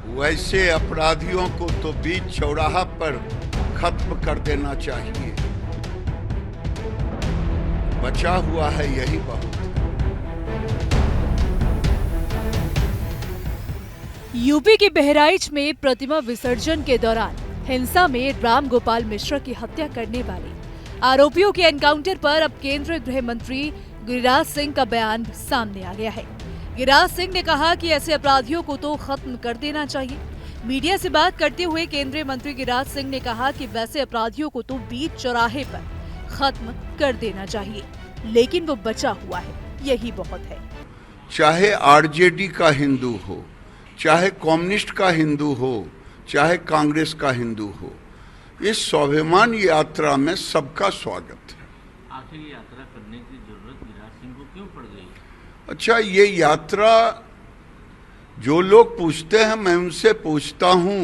वैसे अपराधियों को तो बीच चौराहा पर खत्म कर देना चाहिए। बचा हुआ है यही बहुत है। यूपी के बहराइच में प्रतिमा विसर्जन के दौरान हिंसा में राम गोपाल मिश्रा की हत्या करने वाले आरोपियों के एनकाउंटर पर अब केंद्रीय गृह मंत्री गिरिराज सिंह का बयान सामने आ गया है। गिरिराज सिंह ने कहा कि ऐसे अपराधियों को तो खत्म कर देना चाहिए। मीडिया से बात करते हुए केंद्रीय मंत्री गिरिराज सिंह ने कहा कि वैसे अपराधियों को तो बीच चौराहे पर खत्म कर देना चाहिए, लेकिन वो बचा हुआ है यही बहुत है। चाहे आरजेडी का हिंदू हो, चाहे कम्युनिस्ट का हिंदू हो, चाहे कांग्रेस का हिंदू हो, इस स्वाभिमान यात्रा में सबका स्वागत है। आखिर ये यात्रा करने की जरूरत गिरिराज सिंह को क्यों पड़ गई? अच्छा, ये यात्रा जो लोग पूछते हैं, मैं उनसे पूछता हूं,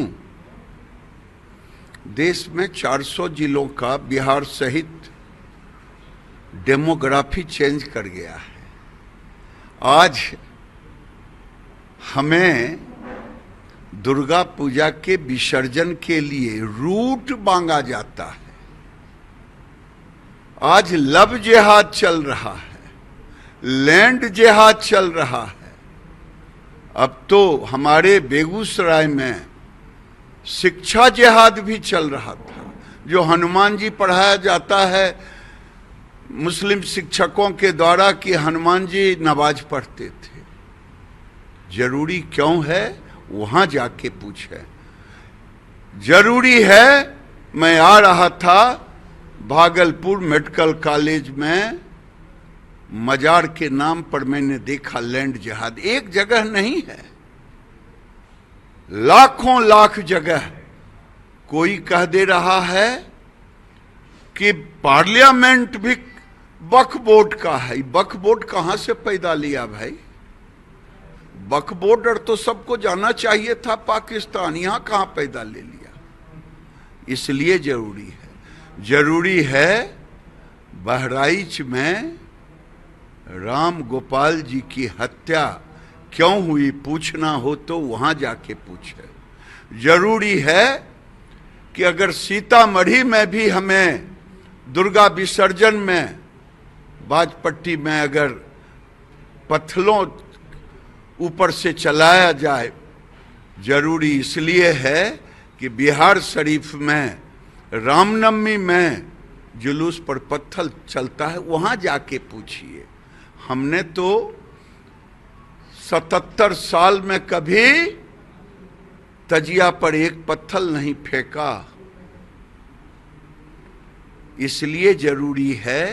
देश में 400 जिलों का बिहार सहित डेमोग्राफी चेंज कर गया है। आज हमें दुर्गा पूजा के विसर्जन के लिए रूट मांगा जाता है। आज लव जिहाद चल रहा है, लैंड जिहाद चल रहा है। अब तो हमारे बेगूसराय में शिक्षा जिहाद भी चल रहा था। जो हनुमान जी पढ़ाया जाता है मुस्लिम शिक्षकों के द्वारा कि हनुमान जी नमाज पढ़ते थे, जरूरी क्यों है वहां जाके पूछे। जरूरी है। मैं आ रहा था भागलपुर मेडिकल कॉलेज में, मजार के नाम पर मैंने देखा लैंड जिहाद। एक जगह नहीं है, लाखों लाख जगह। कोई कह दे रहा है कि पार्लियामेंट भी वक्फ बोर्ड का है। वक्फ बोर्ड कहां से पैदा लिया भाई? वक्फ बोर्ड तो सबको जाना चाहिए था पाकिस्तान, यहां कहां पैदा ले लिया? इसलिए जरूरी है बहराइच में राम गोपाल जी की हत्या क्यों हुई पूछना हो तो वहां जाके पूछे। जरूरी है कि अगर सीतामढ़ी में भी हमें दुर्गा विसर्जन में बाजपट्टी में अगर पत्थलों ऊपर से चलाया जाए, जरूरी इसलिए है कि बिहार शरीफ में रामनवमी में जुलूस पर पत्थर चलता है, वहां जाके पूछिए। हमने तो 77 साल में कभी तजिया पर एक पत्थर नहीं फेंका। इसलिए जरूरी है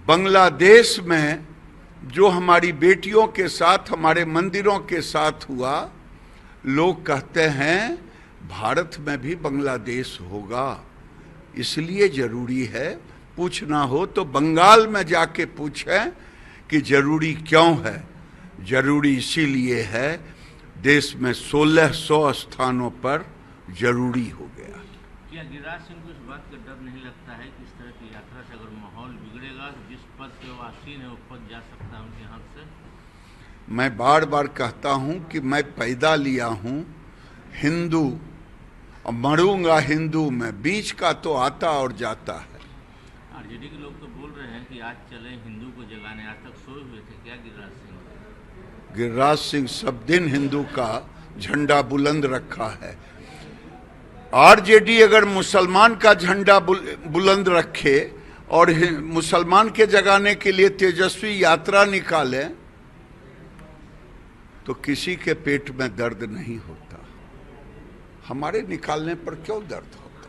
बांग्लादेश में जो हमारी बेटियों के साथ, हमारे मंदिरों के साथ हुआ, लोग कहते हैं भारत में भी बांग्लादेश होगा। इसलिए जरूरी है पूछना हो तो बंगाल में जाके पूछें कि जरूरी क्यों है। जरूरी इसीलिए है देश में 1600 स्थानों पर जरूरी हो गया। क्या गिरिराज सिंह को इस बात का डर नहीं लगता है कि इस तरह की यात्रा से अगर माहौल बिगड़ेगा तो जिस पद पे वो आसीन है वो पद जा सकता है उनके हाथ से? मैं बार बार कहता हूं कि मैं पैदा लिया हूं हिंदू और मरूंगा हिंदू में, बीच का तो आता और जाता है। आरजेडी के लोग तो बोल रहे हैं कि आज चले हिंदू को जगाने, आज तक सोए हुए थे क्या गिरिराज सिंह? गिरिराज सिंह सब दिन हिंदू का झंडा बुलंद रखा है। आरजेडी अगर मुसलमान का झंडा बुलंद रखे और मुसलमान के जगाने के लिए तेजस्वी यात्रा निकाले तो किसी के पेट में दर्द नहीं होता। हमारे निकालने पर क्यों दर्द होता?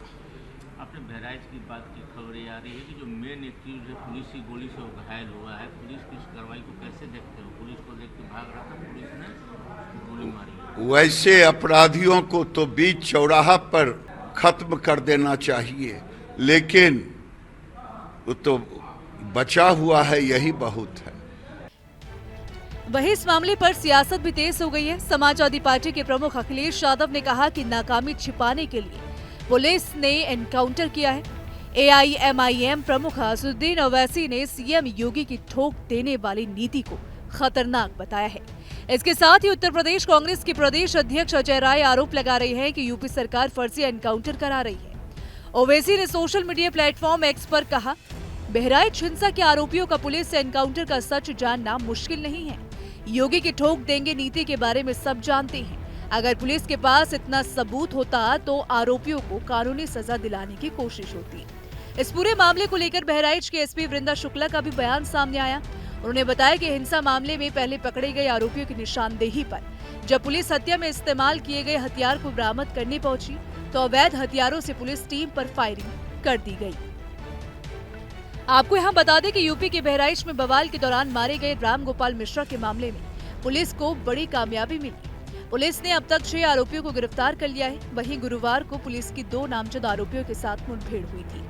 आपने बहराइच की बात की, खबर ये आ रही है कि जो मेन एक्यूज है पुलिस की गोली से वो घायल हुआ है। पुलिस की इस कार्रवाई को कैसे देखते हो? पुलिस को देख के भाग रहा था, पुलिस ने गोली मारी। वैसे अपराधियों को तो बीच चौराहा पर खत्म कर देना चाहिए, लेकिन वो तो बचा हुआ है यही बहुत है। वहीं इस मामले पर सियासत भी तेज हो गई है। समाजवादी पार्टी के प्रमुख अखिलेश यादव ने कहा कि नाकामी छिपाने के लिए पुलिस ने एनकाउंटर किया है। AIMIM प्रमुख असदुद्दीन ओवैसी ने सीएम योगी की ठोक देने वाली नीति को खतरनाक बताया है। इसके साथ ही उत्तर प्रदेश कांग्रेस के प्रदेश अध्यक्ष अजय राय आरोप लगा रहे हैं कि यूपी सरकार फर्जी एनकाउंटर करा रही है। ओवैसी ने सोशल मीडिया प्लेटफॉर्म एक्स पर कहा, बहराइच हिंसा के आरोपियों का पुलिस से एनकाउंटर का सच जानना मुश्किल नहीं है। योगी की ठोक देंगे नीति के बारे में सब जानते हैं। अगर पुलिस के पास इतना सबूत होता तो आरोपियों को कानूनी सजा दिलाने की कोशिश होती। इस पूरे मामले को लेकर बहराइच के एसपी वृंदा शुक्ला का भी बयान सामने आया। उन्होंने बताया कि हिंसा मामले में पहले पकड़े गए आरोपियों की निशानदेही पर जब पुलिस हत्या में इस्तेमाल किए गए हथियार को बरामद करने पहुंची तो अवैध हथियारों से पुलिस टीम पर फायरिंग कर दी गई। आपको यहां बता दें कि यूपी के बहराइच में बवाल के दौरान मारे गए राम गोपाल मिश्रा के मामले में पुलिस को बड़ी कामयाबी मिली। पुलिस ने अब तक 6 आरोपियों को गिरफ्तार कर लिया है। वहीं गुरुवार को पुलिस की 2 नामजद आरोपियों के साथ मुठभेड़ हुई थी।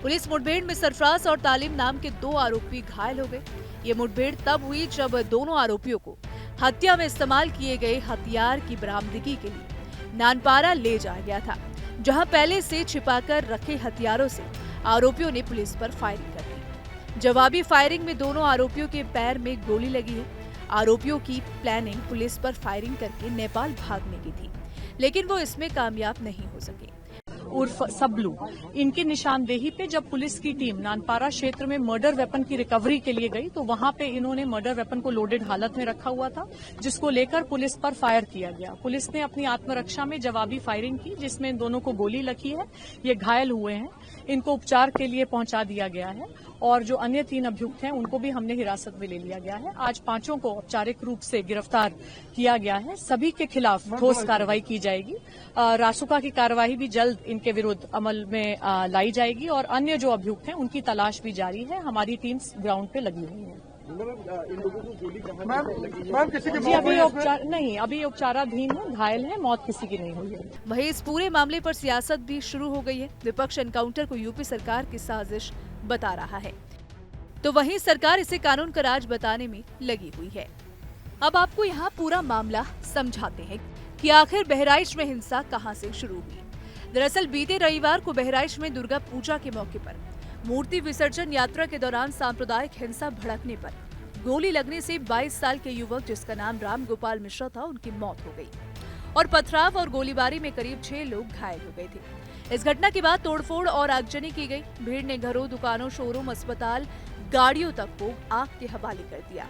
पुलिस मुठभेड़ में सरफराज और तालिम नाम के 2 आरोपी घायल हो गए। ये मुठभेड़ तब हुई जब दोनों आरोपियों को हत्या में इस्तेमाल किए गए हथियार की बरामदगी के लिए नानपारा ले जाया गया था, जहां पहले से छिपाकर रखे हथियारों से आरोपियों ने पुलिस पर फायरिंग कर दी। जवाबी फायरिंग में दोनों आरोपियों के पैर में गोली लगी है। आरोपियों की प्लानिंग पुलिस पर फायरिंग करके नेपाल भागने की थी, लेकिन वो इसमें कामयाब नहीं हो सके। उर्फ सबलू, इनकी निशानदेही पे जब पुलिस की टीम नानपारा क्षेत्र में मर्डर वेपन की रिकवरी के लिए गई तो वहां पे इन्होंने मर्डर वेपन को लोडेड हालत में रखा हुआ था, जिसको लेकर पुलिस पर फायर किया गया। पुलिस ने अपनी आत्मरक्षा में जवाबी फायरिंग की, जिसमें इन दोनों को गोली लगी है। ये घायल हुए हैं, इनको उपचार के लिए पहुंचा दिया गया है और जो अन्य 3 अभियुक्त हैं उनको भी हमने हिरासत में ले लिया गया है। आज 5 को औपचारिक रूप से गिरफ्तार किया गया है। सभी के खिलाफ ठोस कार्रवाई की जाएगी। रासुका की कार्रवाई भी जल्द इनके विरुद्ध अमल में लाई जाएगी और अन्य जो अभियुक्त हैं उनकी तलाश भी जारी है। हमारी टीम्स ग्राउंड पे लगी हुई है। इन लोगों को गोली मैम किसी के जी अभी उपचाराधीन है, घायल है, मौत किसी की नहीं हुई है। वहीं इस पूरे मामले पर सियासत भी शुरू हो गई है। विपक्ष एनकाउंटर को यूपी सरकार की साजिश बता रहा है, तो वहीं सरकार इसे कानून का राज बताने में लगी हुई है। अब आपको यहाँ पूरा मामला समझाते हैं कि आखिर बहराइच में हिंसा कहां से शुरू हुई। दरअसल बीते रविवार को बहराइच में दुर्गा पूजा के मौके पर मूर्ति विसर्जन यात्रा के दौरान सांप्रदायिक हिंसा भड़कने पर गोली लगने से 22 साल के युवक, जिसका नाम राम गोपाल मिश्रा था, उनकी मौत हो गई और पथराव और गोलीबारी में करीब 6 लोग घायल हो गए थे। इस घटना के बाद तोड़फोड़ और आगजनी की गई। भीड़ ने घरों, दुकानों, शोरूम, अस्पताल, गाड़ियों तक को आग के हवाले कर दिया,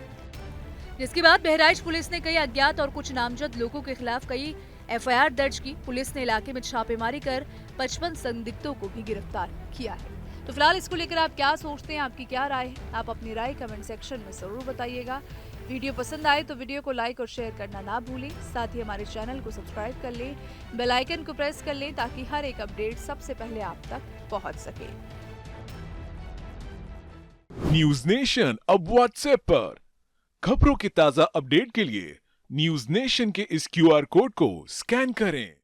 जिसके बाद बहराइच पुलिस ने कई अज्ञात और कुछ नामजद लोगों के खिलाफ कई एफआईआर दर्ज की। पुलिस ने इलाके में छापेमारी कर 55 संदिग्धों को भी गिरफ्तार किया है। तो फिलहाल इसको लेकर आप क्या सोचते हैं, आपकी क्या राय है? आप अपनी राय कमेंट सेक्शन में जरूर बताइएगा। वीडियो पसंद आए तो वीडियो को लाइक और शेयर करना ना भूलें। साथ ही हमारे चैनल को सब्सक्राइब कर लें, बेल आइकन को प्रेस कर लें ताकि हर एक अपडेट सबसे पहले आप तक पहुंच सके। न्यूज नेशन अब व्हाट्सएप पर खबरों की ताजा अपडेट के लिए न्यूज नेशन के इस QR कोड को स्कैन करें।